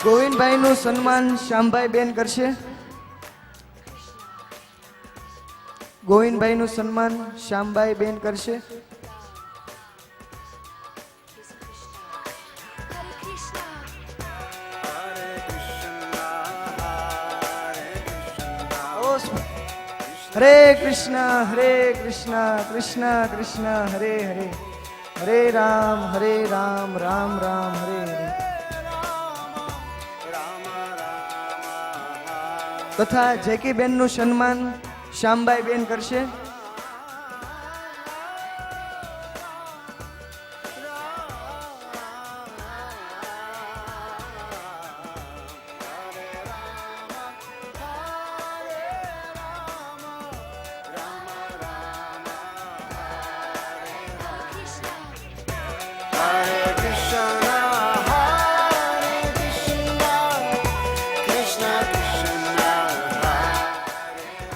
ગોવિંદભાઈનું સન્માન શ્યામભાઈ બેન કરશે. ગોવિંદભાઈનું સન્માન શ્યામભાઈ બેન કરશે. હરે કૃષ્ણ કૃષ્ણ કૃષ્ણ હરે હરે, હરે રામ રામ રામ હરે હરે. તથા જેકી બેન નું સન્માન શ્યામભાઈ બેન કરશે.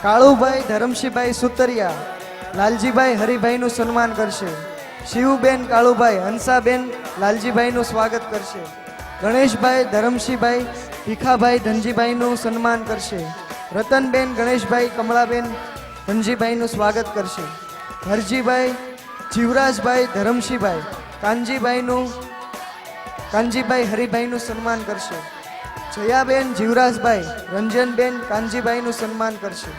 કાળુભાઈ ધરમશીભાઈ સુતરિયા લાલજીભાઈ હરિભાઈનું સન્માન કરશે. શિવબેન કાળુભાઈ હંસાબેન લાલજીભાઈનું સ્વાગત કરશે. ગણેશભાઈ ધરમશીભાઈ ભીખાભાઈ ધનજીભાઈનું સન્માન કરશે. રતનબેન ગણેશભાઈ કમળાબેન ધનજીભાઈનું સ્વાગત કરશે. હરજીભાઈ જીવરાજભાઈ ધરમશીભાઈ કાનજીભાઈ હરિભાઈનું સન્માન કરશે. જયાબેન જીવરાજભાઈ રંજનબેન કાનજીભાઈનું સન્માન કરશે.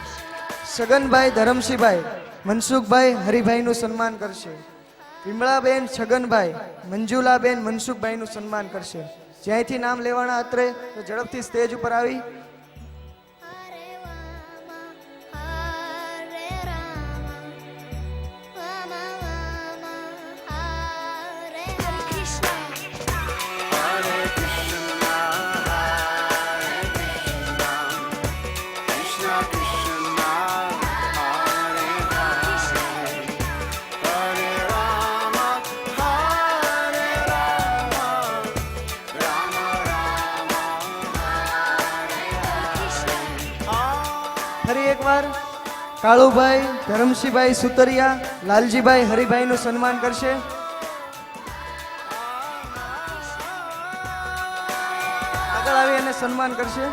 છગનભાઈ ધરમશીભાઈ મનસુખભાઈ હરિભાઈનું સન્માન કરશે. વિમળાબેન છગનભાઈ મંજુલાબેન મનસુખભાઈનું સન્માન કરશે. જ્યાંથી નામ લેવાના અત્રે તો ઝડપથી સ્ટેજ ઉપર આવી ફરી એકવાર કાળુભાઈ ધરમશીભાઈ સુતરિયા લાલજીભાઈ હરિભાઈનું સન્માન કરશે. આગળ આવી અને સન્માન કરશે.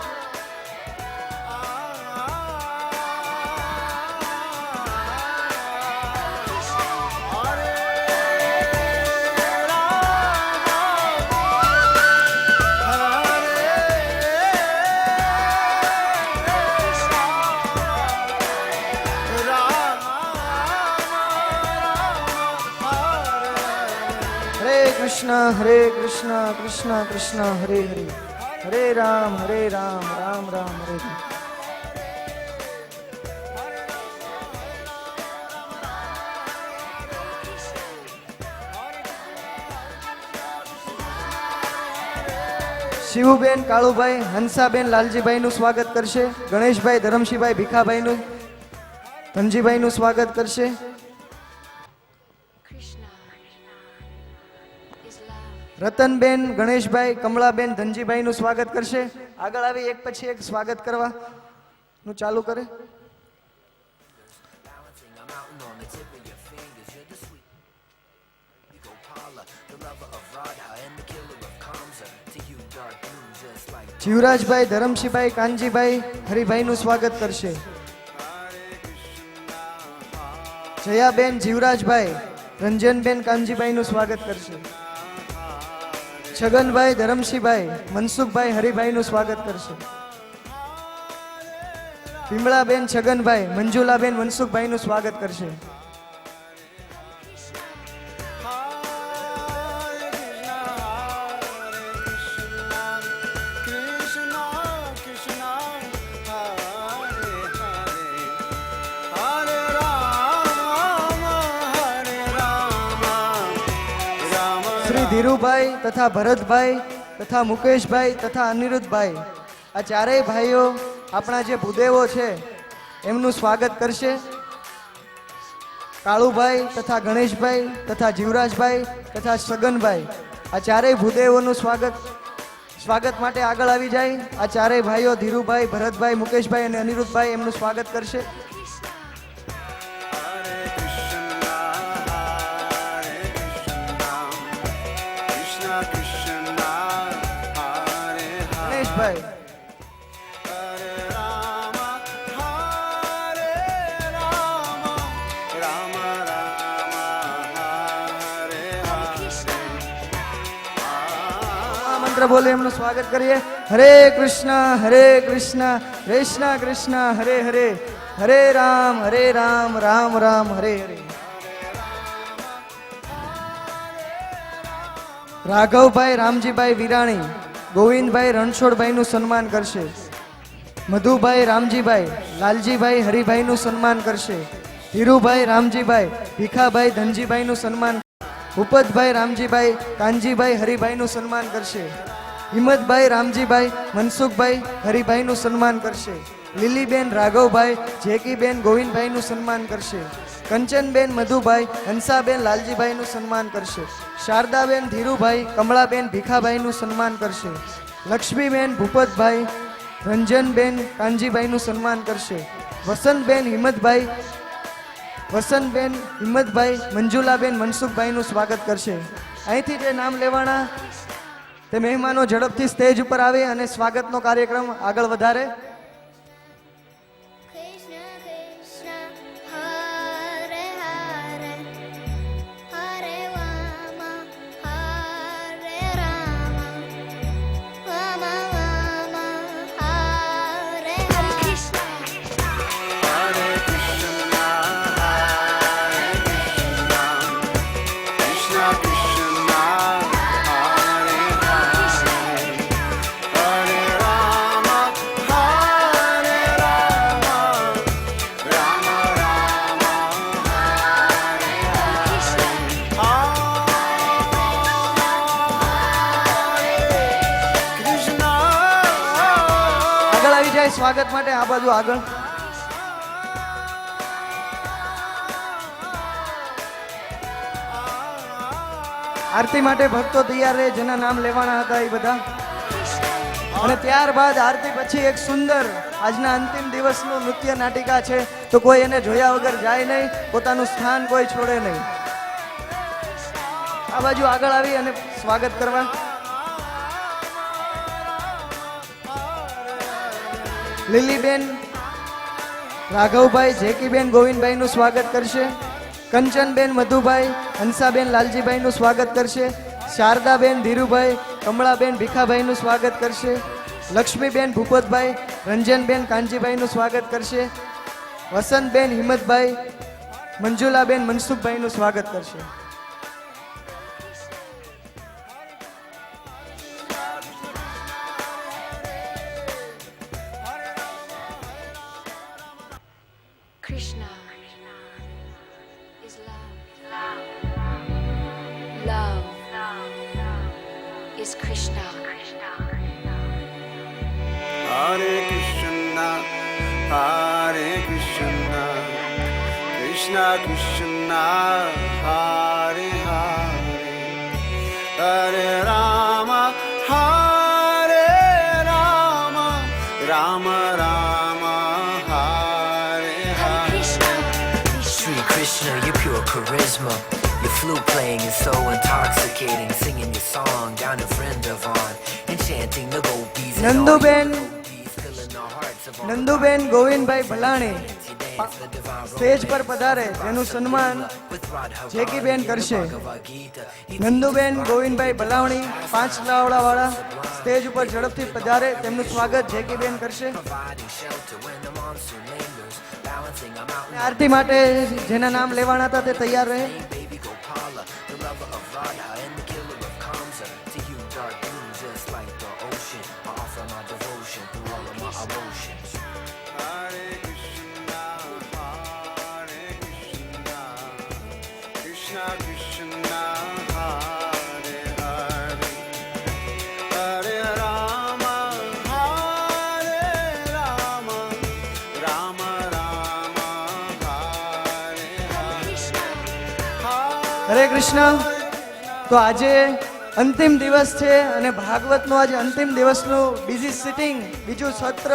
હરે કૃષ્ણ કૃષ્ણ કૃષ્ણ હરે હરે, હરે રામ રામ રામ હરે હરે. શિવબેન કાળુભાઈ હંસાબેન લાલજીભાઈનું સ્વાગત કરશે. ગણેશભાઈ ધરમશીભાઈ ભીખાભાઈનું ધનજીભાઈનું સ્વાગત કરશે. રતનબેન ગણેશભાઈ કમળાબેન ધનજીભાઈનું સ્વાગત કરશે. આગળ આવી એક પછી એક સ્વાગત કરવાનું ચાલુ કરે. જીવરાજભાઈ ધરમશીભાઈ કાનજીભાઈ હરિભાઈનું સ્વાગત કરશે. જયાબેન જીવરાજભાઈ રંજનબેન કાનજીભાઈનું સ્વાગત કરશે. છગનભાઈ ધરમશીભાઈ મનસુખભાઈ હરિભાઈનું સ્વાગત કરશે. વિમળાબેન છગનભાઈ મંજુલાબેન મનસુખભાઈનું સ્વાગત કરશે. ધીરુભાઈ તથા ભરતભાઈ તથા મુકેશભાઈ તથા અનિરુદ્ધભાઈ, આ ચારેય ભાઈઓ આપણા જે ભૂદેવો છે એમનું સ્વાગત કરશે. કાળુભાઈ તથા ગણેશભાઈ તથા જીવરાજભાઈ તથા સગનભાઈ, આ ચારેય ભૂદેવોનું સ્વાગત માટે આગળ આવી જાય. આ ચારેય ભાઈઓ ધીરુભાઈ ભરતભાઈ મુકેશભાઈ અને અનિરુદ્ધભાઈ એમનું સ્વાગત કરશે. વિશાલભાઈ. આ મંત્ર બોલે એમનું સ્વાગત કરીએ. હરે કૃષ્ણ કૃષ્ણ કૃષ્ણ હરે હરે, હરે રામ રામ રામ હરે હરે. રાઘવભાઈ રામજીભાઈ વિરાણી ગોવિંદભાઈ રણછોડભાઈનું સન્માન કરશે. મધુભાઈ રામજીભાઈ લાલજીભાઈ હરિભાઈનું સન્માન કરશે. ધીરુભાઈ રામજીભાઈ ભીખાભાઈ ધનજીભાઈનું સન્માન. ભૂપતભાઈ રામજીભાઈ કાનજીભાઈ હરિભાઈનું સન્માન કરશે. હિંમતભાઈ રામજીભાઈ મનસુખભાઈ હરિભાઈનું સન્માન કરશે. લીલીબેન રાઘવભાઈ જેકીબેન ગોવિંદભાઈનું સન્માન કરશે. કંચનબેન મધુભાઈ હંસાબેન લાલજીભાઈનું સન્માન કરશે. શારદાબેન ધીરુભાઈ કમળાબેન ભીખાભાઈનું સન્માન કરશે. લક્ષ્મીબેન ભૂપતભાઈ રંજનબેન કાનજીભાઈનું સન્માન કરશે. વસંતબેન હિંમતભાઈ મંજુલાબેન મનસુખભાઈનું સ્વાગત કરશે. અહીંથી જે નામ લેવાના તે મહેમાનો ઝડપથી સ્ટેજ ઉપર આવે અને સ્વાગતનો કાર્યક્રમ આગળ વધારે. સ્વાગત માટે આ બાજુ આગળ. આરતી માટે ભક્તો તૈયાર રહે, જેના નામ લેવાના હતા એ બધા. અને ત્યારબાદ આરતી પછી એક સુંદર આજના અંતિમ દિવસનું નૃત્ય નાટિકા છે, તો કોઈ એને જોયા વગર જાય નહીં, પોતાનું સ્થાન કોઈ છોડે નહીં. આ બાજુ આગળ આવી અને સ્વાગત કરવા. લીલીબેન રાઘવભાઈ જેકીબેન ગોવિંદભાઈનું સ્વાગત કરશે. કંચનબેન મધુભાઈ હંસાબેન લાલજીભાઈનું સ્વાગત કરશે. શારદાબેન ધીરુભાઈ કમળાબેન ભીખાભાઈનું સ્વાગત કરશે. લક્ષ્મીબેન ભૂપતભાઈ રંજનબેન કાનજીભાઈનું સ્વાગત કરશે. વસંતબેન હિંમતભાઈ મંજુલાબેન મનસુખભાઈનું સ્વાગત કરશે. Krishna is love. Love is Krishna. Hare Krishna, Hare Krishna, Krishna Krishna, Hare Hare, Hare Rama, Hare Rama, Rama Rama, Hare Hare. Sri Krishna, your pure charisma. Your flute playing is so intoxicating. Singing your song down in Vrindavan. Enchanting the gopis and all Nanduben the gopis, filling our hearts of all Nanduben Govindbhai Bhalani dance, the divine stage પર પધારે, જેનું સન્માન with Radha જેકીબેન કરશે. Bhagavad Gita. Nanduben Govindbhai Bhalavani 5 લાવડાવાળા stage ઉપર ઝડપથી પધારે, તેમનું સ્વાગત જેકીબેન કરશે. Providing shelter when the monsoon lingers. Balancing a mountain. આરતી માટે જેના નામ લેવાના હતા તે તૈયાર રહે. Baby Gopala, the lover of Radha and the killer of Kamsa. To you, dark blue, just like the ocean. I offer my devotion through all of my emotions. Hare Krishna, Hare Krishna, Krishna Krishna, Hare Hare, Hare Rama, Hare Rama, Rama Rama, Hare Hare. હરે કૃષ્ણ. તો આજે અંતિમ દિવસ છે અને ભાગવતનું આજે અંતિમ દિવસનું બીજી સિટિંગ, બીજું સત્ર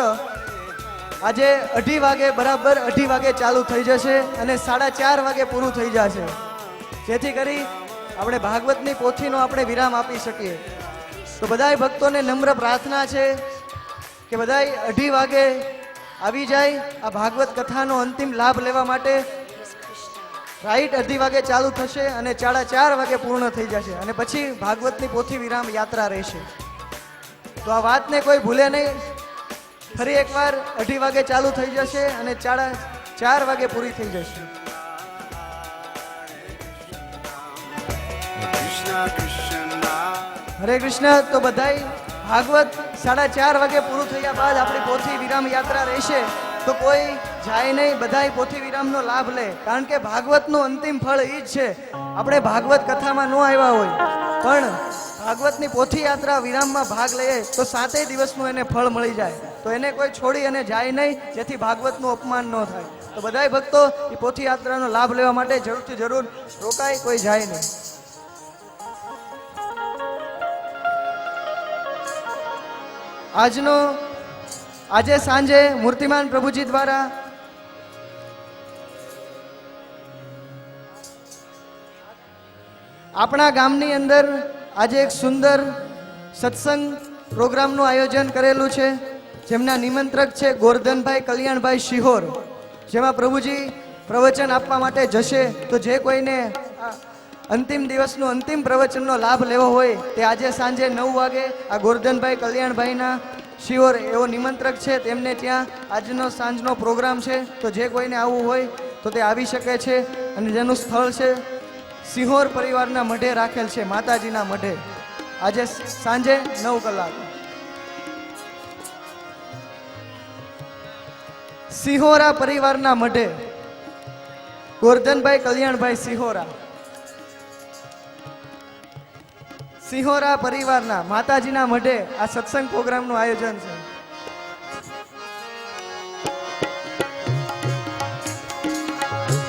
આજે 2:30 વાગે બરાબર 2:30 વાગે ચાલુ થઈ જશે અને 4:30 વાગે પૂરું થઈ જશે, જેથી કરી આપણે ભાગવતની પોથીનો આપણે વિરામ આપી શકીએ. તો બધાય ભક્તોને નમ્ર પ્રાર્થના છે કે બધાય 2:30 વાગે આવી જાય આ ભાગવત કથાનો અંતિમ લાભ લેવા માટે. રાઈટ 2:30 વાગે ચાલુ થશે અને 4:30 વાગે પૂર્ણ થઈ જશે અને પછી ભાગવતની પોથી વિરામ યાત્રા રહેશે. તો આ વાતને કોઈ ભૂલે નહીં. ફરી એકવાર 2:30 વાગે ચાલુ થઈ જશે અને 4:30 વાગે પૂરી થઈ જશે. Krishna Krishna હરે કૃષ્ણ. તો બધાય ભાગવત 4:30 વાગે પૂરું થયા બાદ આપણી પોથી વિરામ યાત્રા રહેશે. તો કોઈ જાય નહીં, બધાય પોથી વિરામનો લાભ લે. કારણ કે ભાગવતનું અંતિમ ફળ એ જ છે. આપણે ભાગવત કથામાં ન આવ્યા હોય પણ ભાગવતની પોથી યાત્રા વિરામમાં ભાગ લઈએ તો 7 દિવસનું એને ફળ મળી જાય. તો એને કોઈ છોડી અને જાય નહીં, જેથી ભાગવતનું અપમાન ન થાય. તો બધાય ભક્તો એ પોથી યાત્રાનો લાભ લેવા માટે જરૂરથી જરૂર રોકાય, કોઈ જાય નહીં. આજે સાંજે મૂર્તિમાન પ્રભુજી દ્વારા આપણા ગામની અંદર આજે એક સુંદર સત્સંગ પ્રોગ્રામનું આયોજન કરેલું છે, જેમના નિમંત્રક છે ગોરધનભાઈ કલ્યાણભાઈ શિહોર, જેમાં પ્રભુજી પ્રવચન આપવા માટે જશે. તો જે કોઈને અંતિમ દિવસનો અંતિમ પ્રવચનનો લાભ લેવો હોય તે આજે સાંજે 9 વાગે આ ગોરધનભાઈ કલ્યાણભાઈના શિહોર એવો નિમંત્રક છે, તેમને ત્યાં આજનો સાંજનો પ્રોગ્રામ છે. તો જે કોઈને આવવું હોય તો તે આવી શકે છે. અને જેનું સ્થળ છે શિહોર પરિવારના મઢે રાખેલ છે, માતાજીના મઢે, આજે સાંજે 9 કલાકે. સિહોરા પરિવારના મઢે ગોરધનભાઈ કલ્યાણભાઈ સિહોરા પરિવારના માતાજીના મઢે આ સત્સંગ પ્રોગ્રામનું આયોજન છે.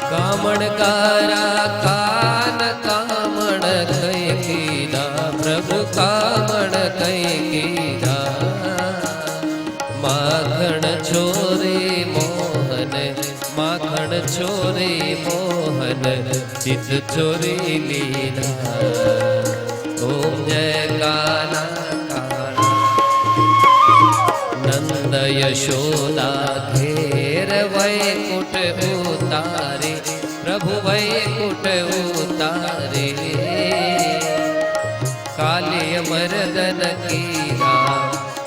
કામણકારા કાન કામણ કઈ કીધા પ્રભુ કામણ કઈ કીધા માખણ ચોરી મોહન માખણ ચોરી મોહન ચિત ચોરી લીધા ઓમ જય કાના કાળા નંદ યશોદા ઘેર વૈકુટ ઉતારે પ્રભુ વૈકુટ ઉતારે કાલિય મર્દન કીધા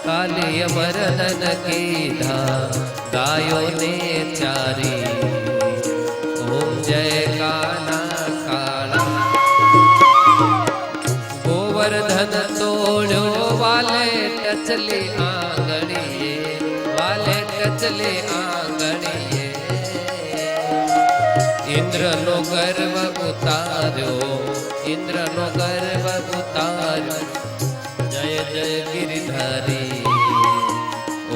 કાલિય મર્દન કીધા ગાયો ને ચારી ઓમ જય કાના કાળા ગોવર્ધન તોડ્યો વાલે ટચલી આંગણીએ વાલે ટચલી આંગણીએ ઇન્દ્રનો ગર્વ ઉતાર્યો ઇન્દ્રનો ગર્વ ઉતાર્યો જય જય ગિરિધારી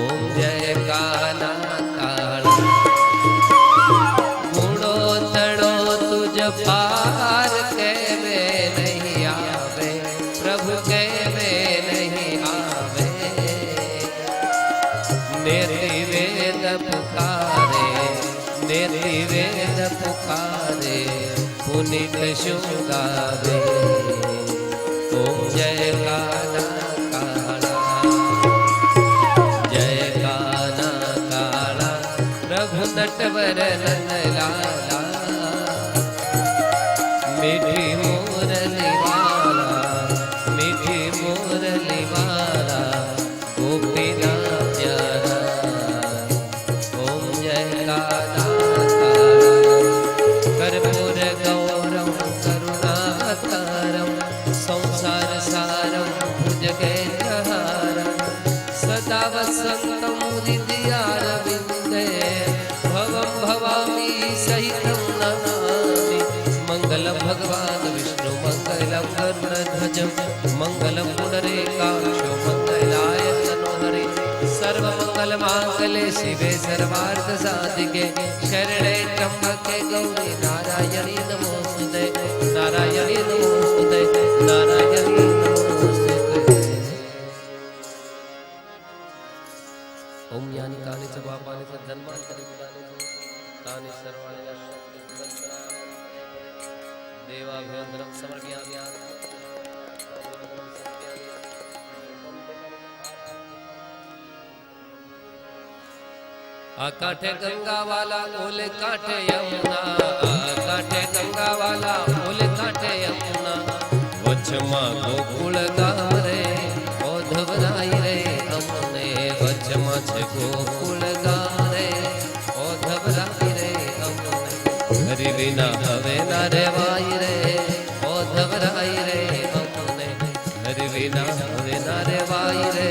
ઓમ જય કાના કાળા ગુણો તણો તુજ પાર કેવે નહીં આવે પ્રભુ કેવે નહીં આવે નેતિ વેદ પુકારે નેતિ વેદ પુકારે પુનિત શું ગાવે ઓમ જય કાના કાળા જય કાના કાળા પ્રભુ નટવર નંદલાલા મીઠી મુરલી વાલા મીઠી મુરલી વાલા ગોપીના પ્યારા ઓમ જય કાના કર્પૂર ગૌરમ કરુણાવતારમ સંસાર સારમ ભુજગેન્દ્રહારમ સદા વસંતમ હૃદયારવિંદે ભવમ ભવામી સહિતમ નમામિ મંગલમ ભગવાન વિષ્ણુ મંગલમ ગરુડધ્વજમ મંગલમ પુનરેકાક્ષો મંગલાય તનોહરે સર્વમંગલ માંગલે શિવે સર્વાર્થ સાધિકે શરણે ત્રંબકે ગૌરી નારાયણી નમોસ્તુતે નારાયણી નમોસ્તુતે નારાયણી નમોસ્તુતે ઓમ યાની કાની ચ પાપાની ચ જન્માંતરી વિદાની ચ તાની સર્વાણી નશ્યંતિ દેવાભ્યંતરમ સમર્પયામિ આ કાંઠે ગંગા વાલા ઓલે કાંઠે યમુના, આ કાંઠે ગંગા વાલા ઓલે કાંઠે યમુના, વચમાં ગોકુળ ગામ રે ઓધવરાય રે અમને, વચમાં છે ગોકુળ ગામ રે ઓધવરાય રે અમને, હરી વિના હવે ના રેવાય રે ઓધવરાય રે અમને, હરી વિના હવે ના રેવાય રે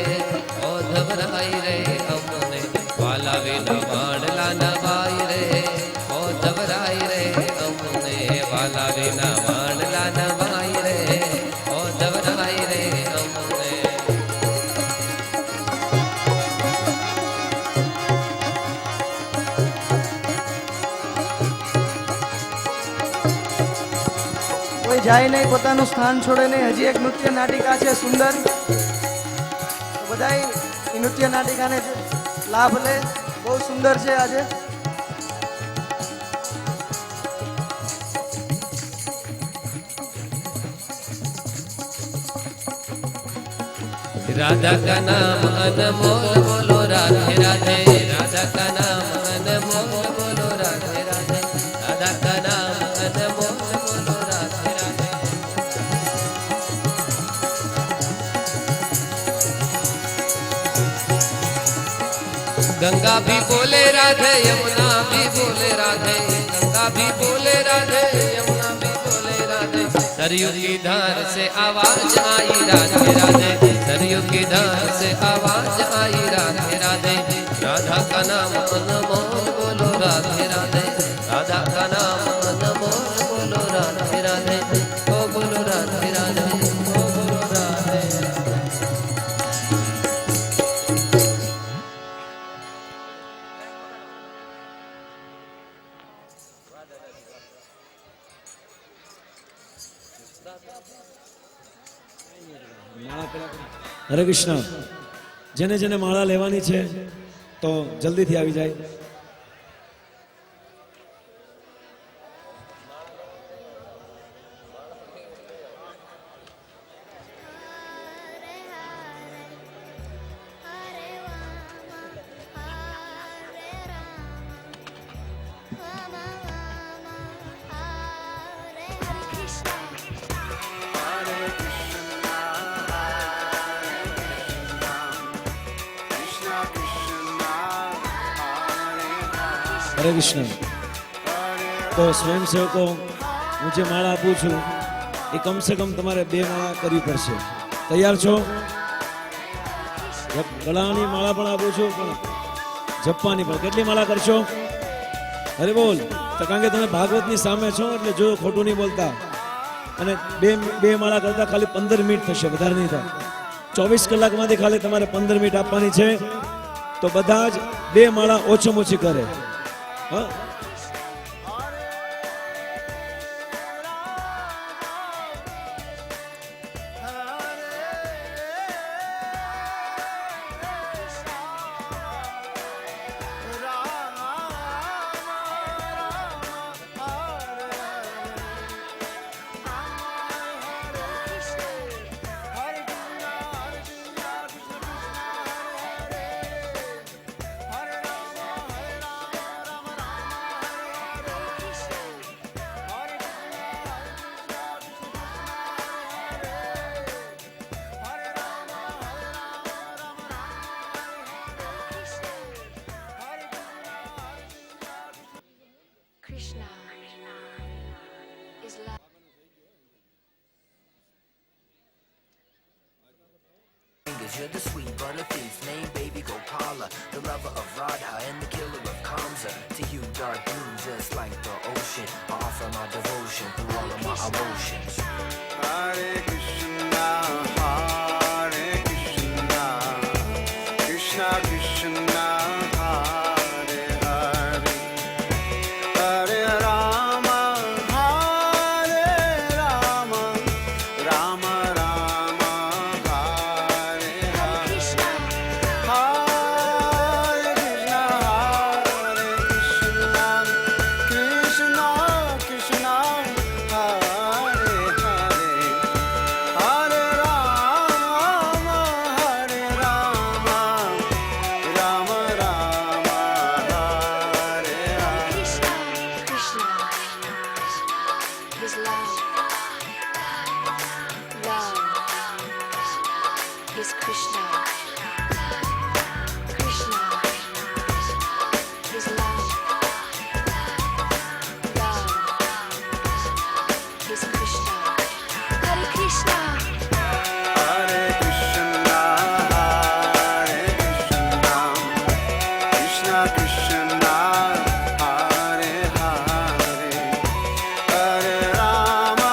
ઓધવરાય રે અમને, વાલા વિના વાડલા નવાય રે ઓધવરાય રે અમને, વાલા વિના વાડલા નવાય રે ઓધવરાય રે અમને. કોઈ જાય નહીં, પોતાનું સ્થાન છોડે નહીં. હજી એક નૃત્ય નાટિકા છે સુંદર, તો બધાય એ નૃત્ય નાટિકાને લાભ લે. બહુ સુંદર છે આજે. राधा का नाम अनमोल बोलो राधे राधे, राधा का नाम अनमोल बोलो राधे राधे, राधा का नाम अनमोल बोलो राधे राधे. गंगा भी बोले राधे, यमुना भी बोले राधे, गंगा भी बोले राधे, यमुना भी बोले राधे, सरयू की धार से आवाज आई राधे राधे, सरयू की धार से आवाज आई राधे राधे, राधा का नाम अनमोल बोलो राधे राधे, राधा का नाम अनमोल बोलो राधे राधे, ओ बोलो राधे राधे, ओ बोलो राधे राधे. હરે કૃષ્ણ. જેને જેને માળા લેવાની છે તો જલ્દીથી આવી જાય. હરે કૃષ્ણ. તો સ્વયંસેવકો હું જે માળા આપું છું એ કમસે કમ તમારે 2 માળા કરવી પડશે. તૈયાર છો? ગળાની માળા પણ આપું છું, પણ જપવાની પણ. કેટલી માળા કરશો? અરે બોલ. તો કારણ કે તમે ભાગવતની સામે છો એટલે જો ખોટું નહીં બોલતા. અને બે માળા કરતા ખાલી 15 મિનિટ થશે, વધારે નહીં થાય. 24 કલાકમાંથી ખાલી તમારે 15 મિનિટ આપવાની છે. તો બધા જ 2 માળા ઓછામાં ઓછી કરે. હા, Krishna is love. You're the sweet butter thief named Baby Gopala, the lover of Radha and the killer of Kamsa. To you, dark blue, just like the ocean, I offer my devotion through all of my emotions. Hare Krishna, Hare Krishna, Krishna Krishna, Hare Hare, Hare Rama, Hare Rama, Rama Rama, Hare Hare. Krishna, Hare Krishna, Hare Krishna, Krishna Krishna, Hare Hare, is Krishna. Krishna is love. Love is Krishna. Hare Krishna. Hare Krishna, Hare Krishna, Krishna Krishna, Hare Hare, Hare Rama,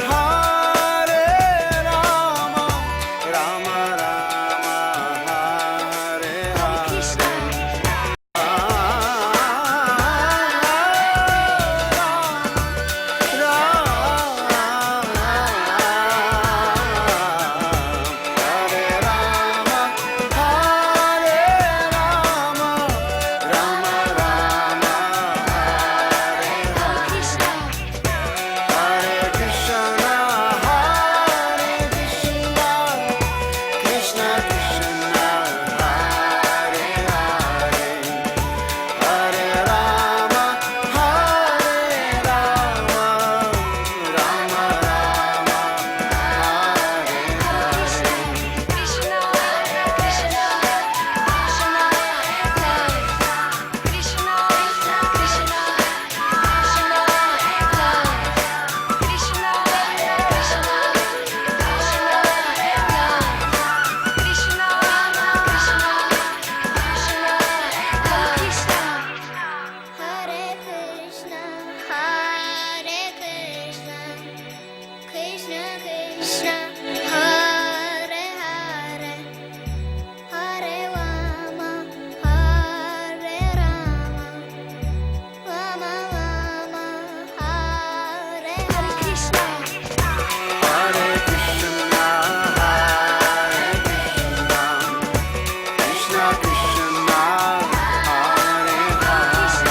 Hare Rama, Rama Rama, Hare Hare Krishna. Hare Krishna. Krishna Krishna, Hare Hare, Hare Rama, Hare Rama, Rama Rama, Hare Hare. Krishna, Krishna, Krishna, love. Krishna, Krishna, Krishna, love. Krishna, Krishna, Krishna, love. Krishna, Krishna, Krishna, Hare Krishna, Hare Krishna, Krishna Krishna, Hare Hare, Hare Rama, Hare Rama, Rama Rama, Hare Hare Krishna. Hare Krishna, Hare Krishna, Krishna Krishna, Hare Hare, Hare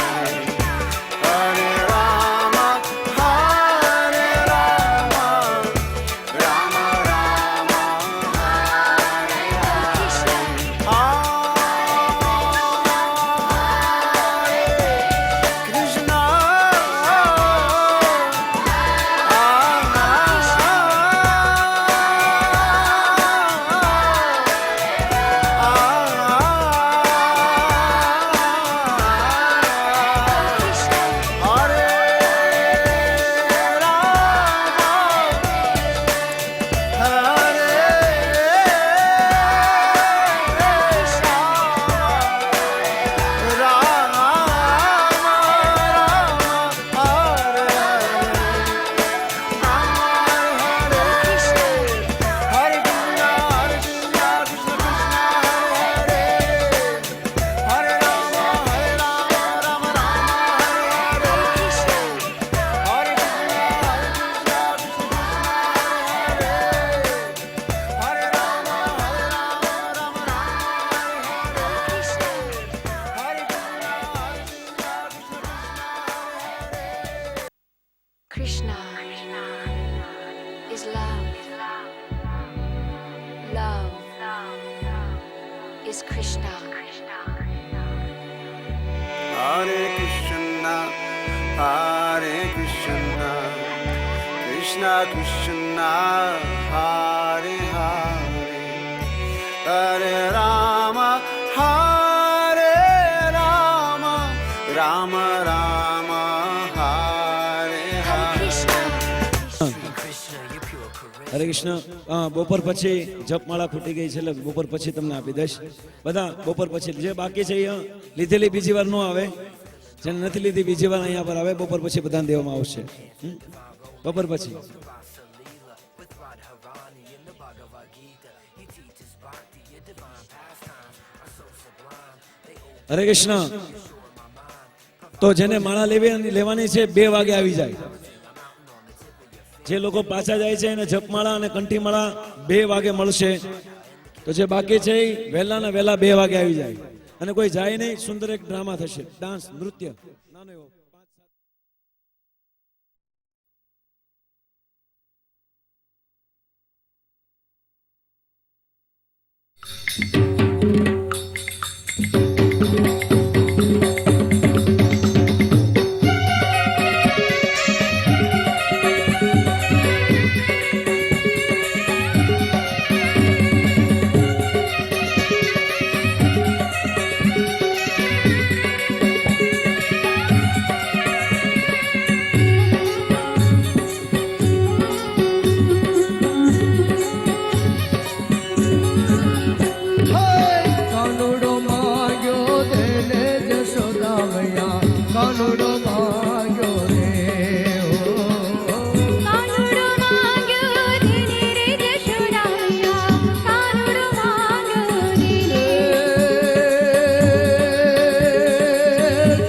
Rama, Hare Rama, Rama Rama, Hare Hare Krishna. Krishna is love. Love is Krishna. Hare Krishna, Hare Krishna, Krishna Krishna, Hare Hare, Hare Rama, Hare Rama, Rama Rama, Hare Hare Hare. Krishna. હરે કૃષ્ણ. હા, બપોર પછી જપમાળા ખૂટી ગઈ છે એટલે બપોર પછી તમને આપી દઈશ. બધા બપોર પછી જે બાકી છે એ લીધેલી બીજી વાર ન આવે, જેને નથી લીધી બીજી વાર અહીંયા પર આવે. બપોર પછી બધાને દેવામાં આવશે. બપોર પછી હરે કૃષ્ણ. તો જેને માળા લેવાની છે 2 વાગે આવી જાય. જે લોકો પાછા જાય છે એને જપમાળા અને કંઠીમાળા 2 વાગે મળશે. તો જે બાકી છે એ વહેલાના વહેલા 2 વાગે આવી જાય. અને કોઈ જાય નહીં, સુંદર એક ડ્રામા થશે, ડાન્સ નૃત્ય નાનો એવો. કાનુડો માંગ્યો તેને જશોદા મૈયા કાનુડો માંગ્યો રે કાનુડો માંગ્યો તેને રે જશોદા મૈયા કાનુડો માંગ્યો તેને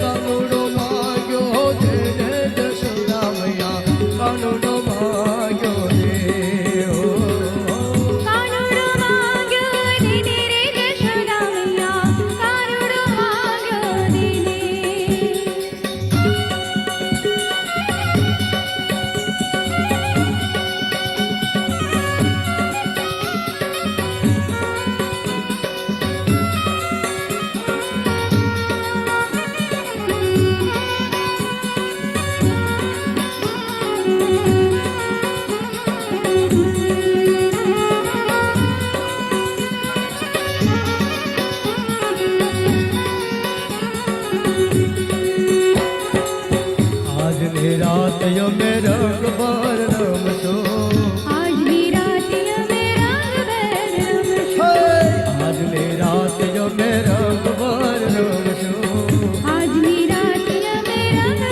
કાનુડો માંગ્યો તેને જશોદા મૈયા કાનુડો માંગ્યો રે કાનુડો માંગ્યો તેને રે જશોદા મૈયા કાનુડો માંગ્યો તેને આજની રાત અમે રંગ પર રમશો આજની રાતે અમે રંગ રમશો આજની રાત અમે રંગ પર રમશો આજની રાતે અમે રંગ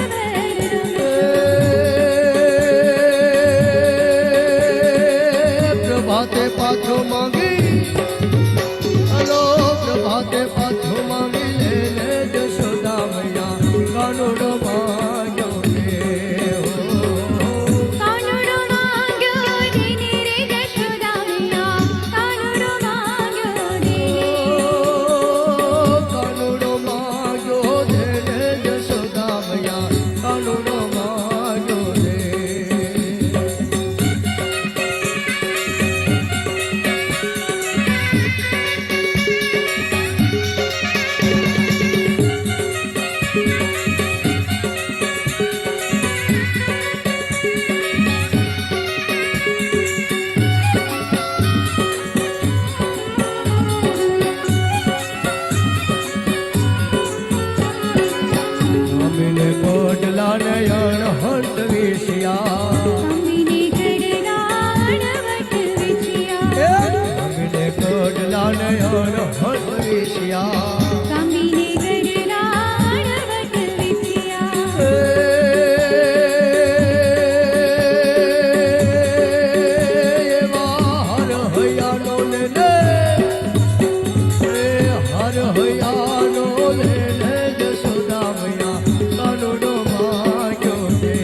રમશો પ્રભાતે પાછો માંગી હલો પ્રભાતે પાછો માંગી લે જશોદા મૈયા કાનુડો માંગ્યો રે કાનુડો માંગ્યો તેને રે જશોદા મૈયા કાનુડો માંગ્યો તેને કાનુડો માંગ્યો તેને જશોદા મૈયા કાનુડો માંગ્યો રે અમીને કોટલા નયન હંત વિષયા અમીને કડલા અણવટ વિછિયા અમીને કોટલા નયન હંત વિષયા કામીને કડલા અણવટ વિછિયા એવા હર હૈયાનો લેને હર હૈયાનો લેને જશોદા મૈયા કાનુડો માંગ્યો રે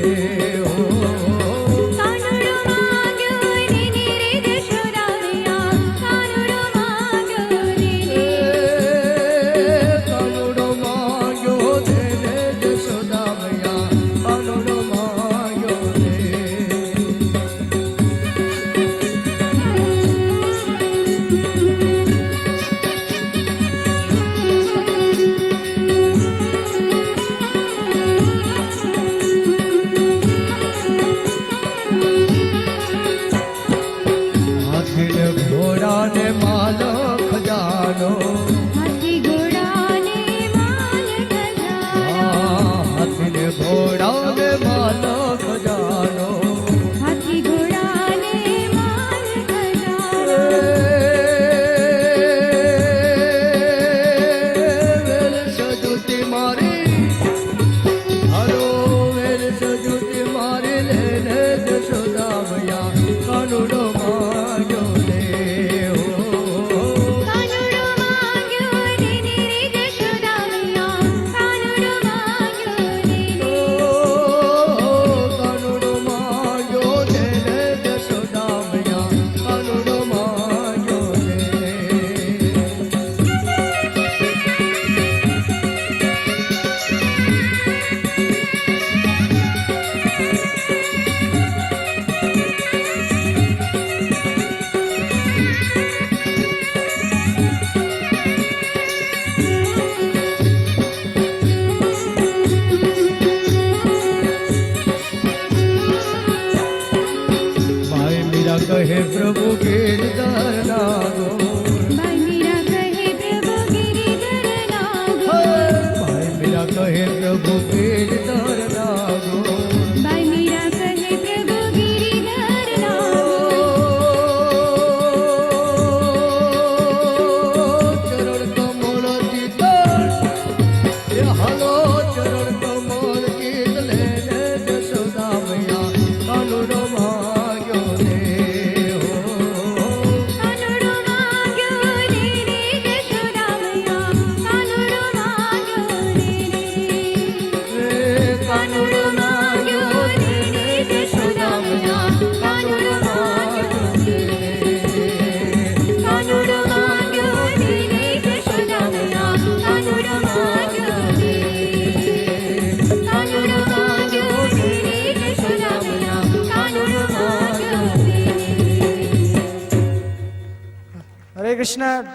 હરે કૃષ્ણ.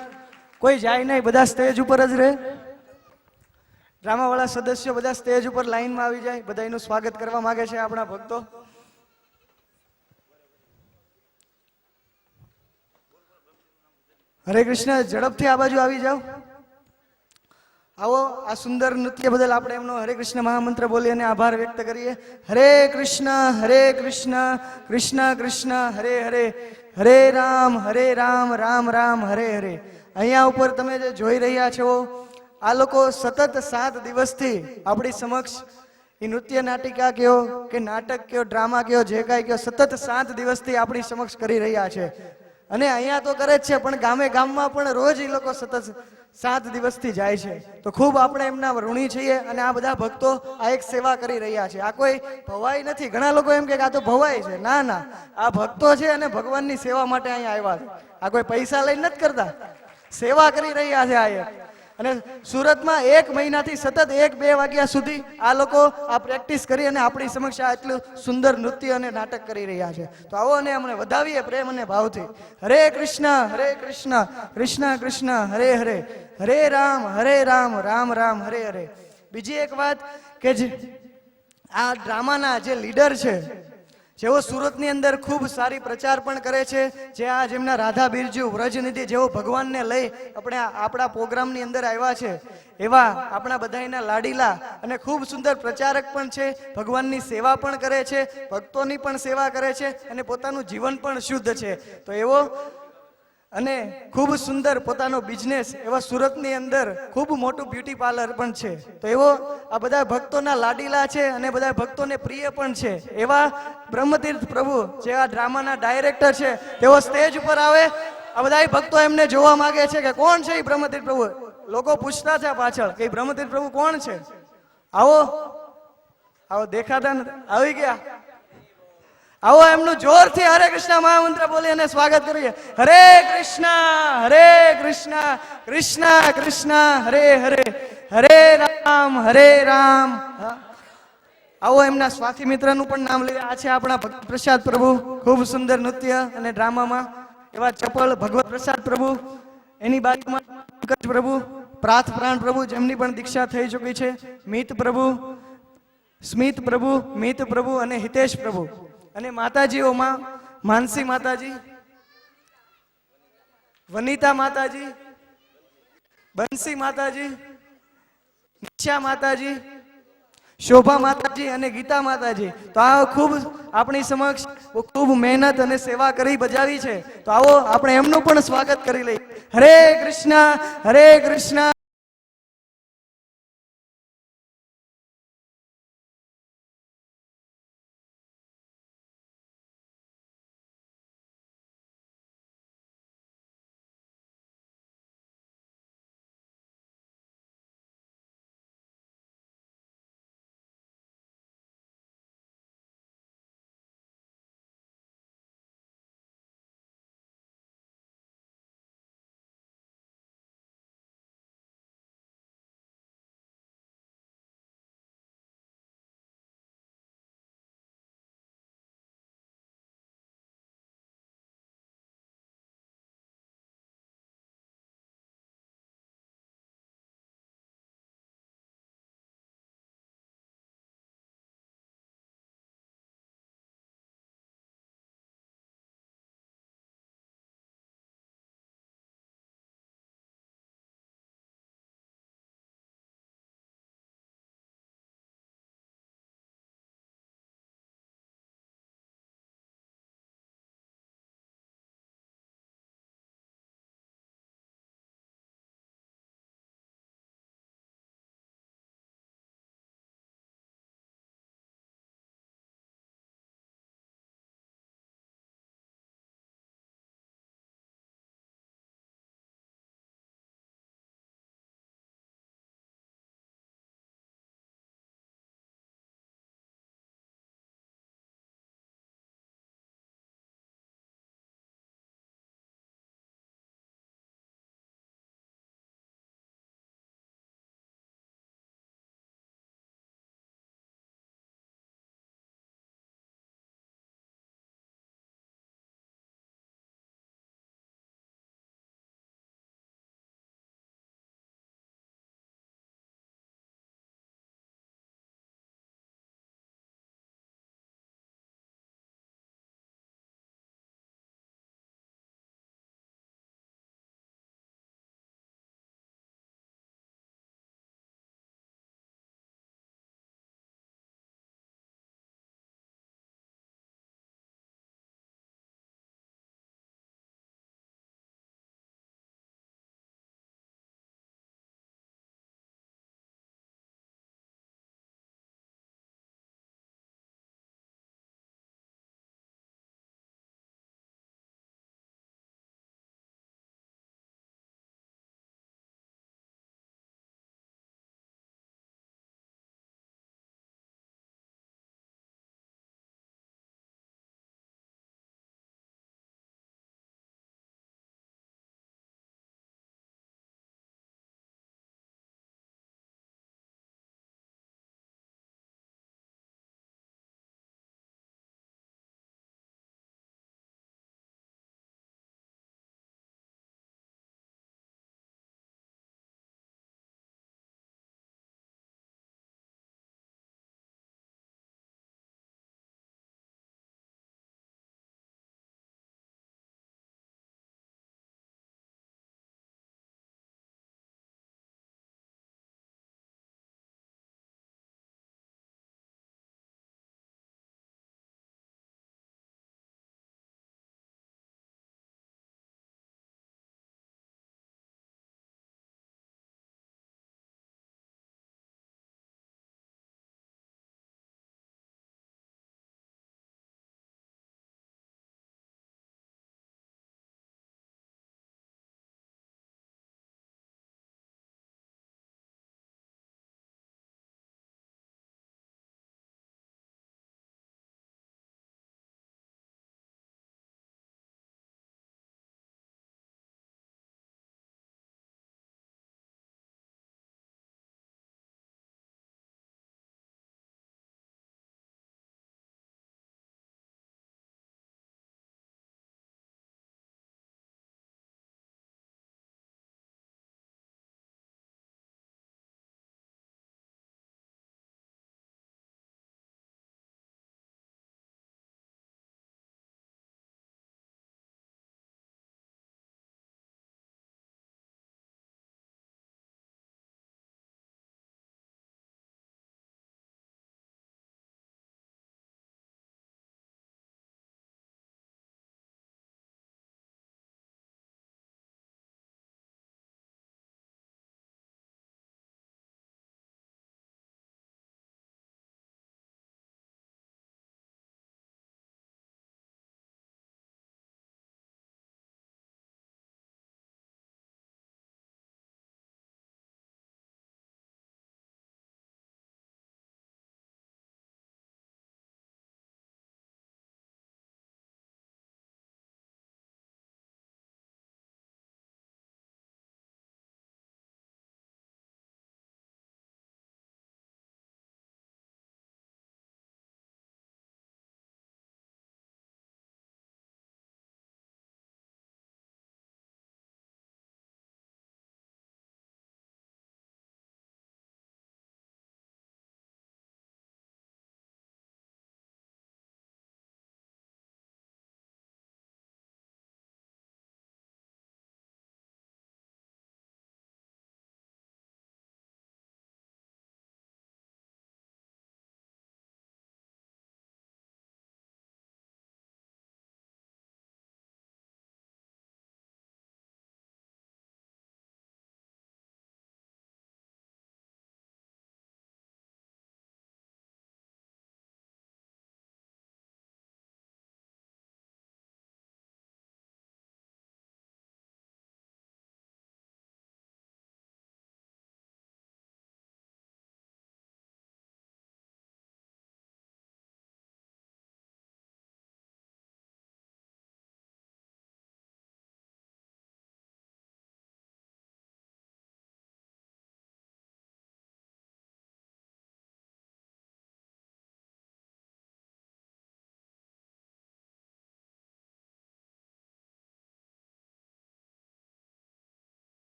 કોઈ જાય નહીં, બધા સ્ટેજ ઉપર જ રહે. ડ્રામાવાળા સદસ્યો બધા સ્ટેજ ઉપર લાઈનમાં આવી જાય. બધા એનું સ્વાગત કરવા માંગે છે આપણા ભક્તો. હરે કૃષ્ણ. ઝડપથી આ બાજુ આવી જાઓ. આવો, આ સુંદર નૃત્ય બદલ આપણે એમનો હરે કૃષ્ણ મહામંત્ર બોલી અને આભાર વ્યક્ત કરીએ. હરે કૃષ્ણ કૃષ્ણ કૃષ્ણ હરે હરે, હરે રામ રામ રામ હરે હરે. અહીંયા ઉપર તમે જે જોઈ રહ્યા છો, આ લોકો સતત 7 દિવસથી આપણી સમક્ષ એ નૃત્ય નાટિકા કયો કે નાટક કયો, ડ્રામા કયો, જે કાંઈ કયો, સતત 7 દિવસથી આપણી સમક્ષ કરી રહ્યા છે. અને અહીંયા તો કરે જ છે, પણ ગામે ગામમાં પણ રોજ એ લોકો સતત 7 દિવસથી જાય છે. તો ખૂબ આપણે એમના ઋણી છીએ. અને આ બધા ભક્તો આ એક સેવા કરી રહ્યા છે. આ કોઈ ભવાઈ નથી. ઘણા લોકો એમ કે આ તો ભવાઈ છે. ના ના, આ ભક્તો છે અને ભગવાનની સેવા માટે અહીંયા આવ્યા છે. આ કોઈ પૈસા લઈને નથી કરતા, સેવા કરી રહ્યા છે આ એક. અને સુરતમાં 1 મહિનાથી સતત 1-2 વાગ્યા સુધી આ લોકો આ પ્રેક્ટિસ કરી અને આપણી સમક્ષ આ એટલું સુંદર નૃત્ય અને નાટક કરી રહ્યા છે. તો આવો અને અમને વધાવીએ પ્રેમ અને ભાવથી. હરે કૃષ્ણ કૃષ્ણ કૃષ્ણ હરે હરે, હરે રામ રામ રામ હરે હરે. બીજી એક વાત કે જે આ ડ્રામાના જે લીડર છે, જેઓ સુરતની અંદર ખૂબ સારી પ્રચાર પણ કરે છે, જે આ જેમના રાધા બિરજુ વ્રજનિધિ જેઓ ભગવાનને લઈ આપણે આપણા પ્રોગ્રામની અંદર આવ્યા છે, એવા આપણા બધાના લાડીલા અને ખૂબ સુંદર પ્રચારક પણ છે. ભગવાનની સેવા પણ કરે છે, ભક્તોની પણ સેવા કરે છે અને પોતાનું જીવન પણ શુદ્ધ છે. તો એવો અને ખૂબ સુંદર પોતાનો બિઝનેસ એવા સુરતની અંદર ખૂબ મોટું બ્યુટી પાર્લર પણ છે. તો એવો આ બધા ભક્તોના લાડીલા છે અને બધા ભક્તોને પ્રિય પણ છે એવા બ્રહ્મતીર્થ પ્રભુ, જે આ ડ્રામાના ડાયરેક્ટર છે, તેઓ સ્ટેજ ઉપર આવે. આ બધા ભક્તો એમને જોવા માંગે છે કે કોણ છે એ બ્રહ્મતીર્થ પ્રભુ. લોકો પૂછતા છે પાછળ કે બ્રહ્મતીર્થ પ્રભુ કોણ છે. આવો આવો, દેખાતા નથી, આવી ગયા. આવો, એમનું જોરથી હરે કૃષ્ણ મહામંત્ર બોલી અને સ્વાગત કરીએ. હરે કૃષ્ણ કૃષ્ણ કૃષ્ણ હરે હરે, હરે રામ. આવો, એમના સ્વાથી મિત્રનું પણ નામ લઈએ. આ છે આપણા ભગવત પ્રસાદ પ્રભુ, ખૂબ સુંદર નૃત્ય અને ડ્રામામાં એવા ચપળ ભગવત પ્રસાદ પ્રભુ. એની બાજુમાં પંકજ પ્રભુ, પ્રાર્થ પ્રાણ પ્રભુ, જેમની પણ દીક્ષા થઈ ચૂકી છે. મિત પ્રભુ, સ્મિત પ્રભુ, મિત પ્રભુ અને હિતેશ પ્રભુ. અને માતાજીઓમાં માનસી માતાજી, વનિતા માતાજી, બંસી માતાજી, નિશા માતાજી, શોભા માતાજી અને ગીતા માતાજી. તો આ ખૂબ આપણી સમક્ષ ખૂબ મહેનત અને સેવા કરી બજાવી છે. તો આવો આપણે એમનું પણ સ્વાગત કરી લઈએ. હરે કૃષ્ણ